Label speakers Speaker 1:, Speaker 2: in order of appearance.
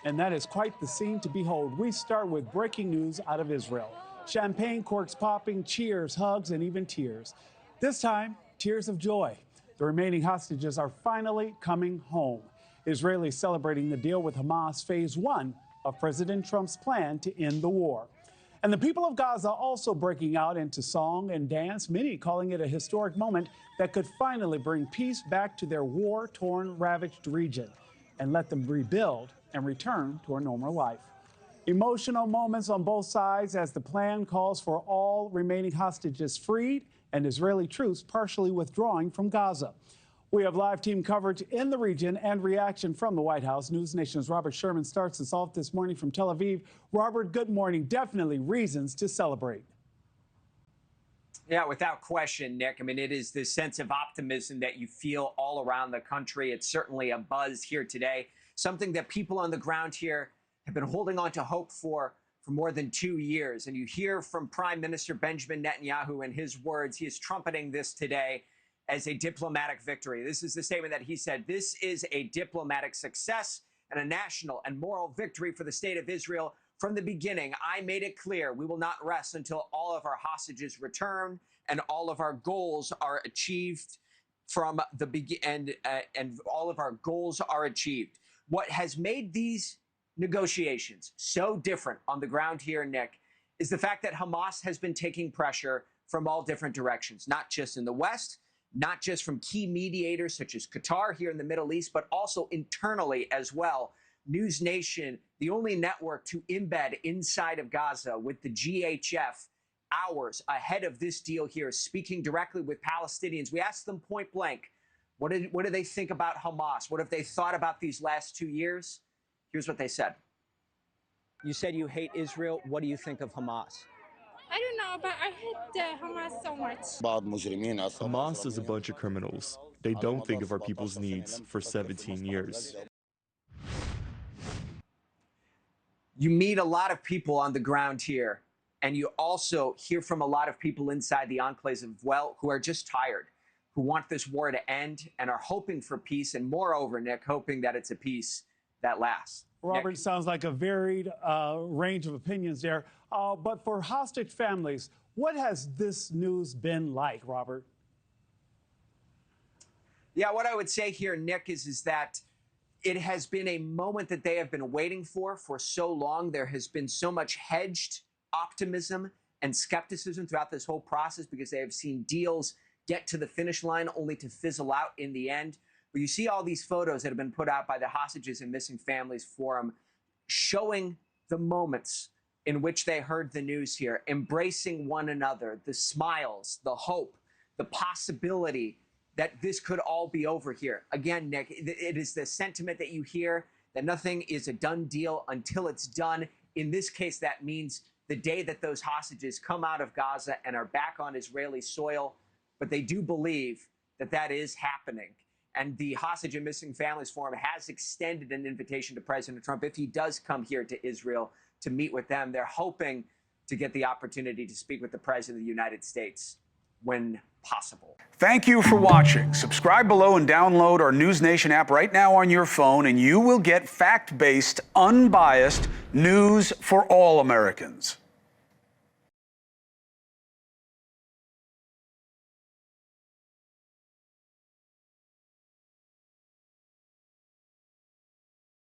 Speaker 1: And that is quite the scene to behold. We start with breaking news out of Israel. Champagne corks popping, cheers, hugs, and even tears. This time, tears of joy. The remaining hostages are finally coming home. Israelis celebrating the deal with Hamas, phase one of President Trump's plan to end the war. And the people of Gaza also breaking out into song and dance, many calling it a historic moment that could finally bring peace back to their war-torn, ravaged region and let them rebuild and return to a normal life. Emotional moments on both sides as the plan calls for all remaining hostages freed and Israeli troops partially withdrawing from Gaza. We have live team coverage in the region and reaction from the White House. NewsNation's Robert Sherman starts us off this morning from Tel Aviv. Robert, good morning. Definitely reasons to celebrate.
Speaker 2: Yeah, without question, Nick. I mean, it is this sense of optimism that you feel all around the country. It's certainly a buzz here today, something that people on the ground here have been holding on to hope for more than 2 years. And you hear from Prime Minister Benjamin Netanyahu in his words, he is trumpeting this today as a diplomatic victory. This is the statement that he said, this is a diplomatic success and a national and moral victory for the state of Israel. From the beginning, I made it clear we will not rest until all of our hostages return and all of our goals are achieved from the beginning, and all of our goals are achieved. What has made these negotiations so different on the ground here, Nick, is the fact that Hamas has been taking pressure from all different directions, not just in the West, not just from key mediators such as Qatar here in the Middle East, but also internally as well. NewsNation, the only network to embed inside of Gaza with the GHF hours ahead of this deal here, speaking directly with Palestinians. We asked them point blank, what do they think about Hamas? What have they thought about these last 2 years? Here's what they said. You said you hate Israel. What do you think of Hamas?
Speaker 3: I don't know, but I hate Hamas so much.
Speaker 4: Hamas is a bunch of criminals. They don't think of our people's needs for 17 years.
Speaker 2: You meet a lot of people on the ground here, and you also hear from a lot of people inside the enclaves as well who are just tired, who want this war to end and are hoping for peace, and moreover, Nick, hoping that it's a peace that lasts.
Speaker 1: Robert,
Speaker 2: Nick?
Speaker 1: Sounds like a varied range of opinions there. But for hostage families, what has this news been like, Robert?
Speaker 2: Yeah, what I would say here, Nick, is that it has been a moment that they have been waiting for so long. There has been so much hedged optimism and skepticism throughout this whole process because they have seen deals get to the finish line only to fizzle out in the end. But you see all these photos that have been put out by the Hostages and Missing Families Forum showing the moments in which they heard the news here, embracing one another, the smiles, the hope, the possibility that this could all be over here. Again, Nick, it is the sentiment that you hear that nothing is a done deal until it's done. In this case, that means the day that those hostages come out of Gaza and are back on Israeli soil. But they do believe that that is happening. And the Hostage and Missing Families Forum has extended an invitation to President Trump, if he does come here to Israel, to meet with them. They're hoping to get the opportunity to speak with the President of the United States when possible.
Speaker 5: Thank you for watching. Subscribe below and download our NewsNation app right now on your phone, and you will get fact-based, unbiased news for all Americans.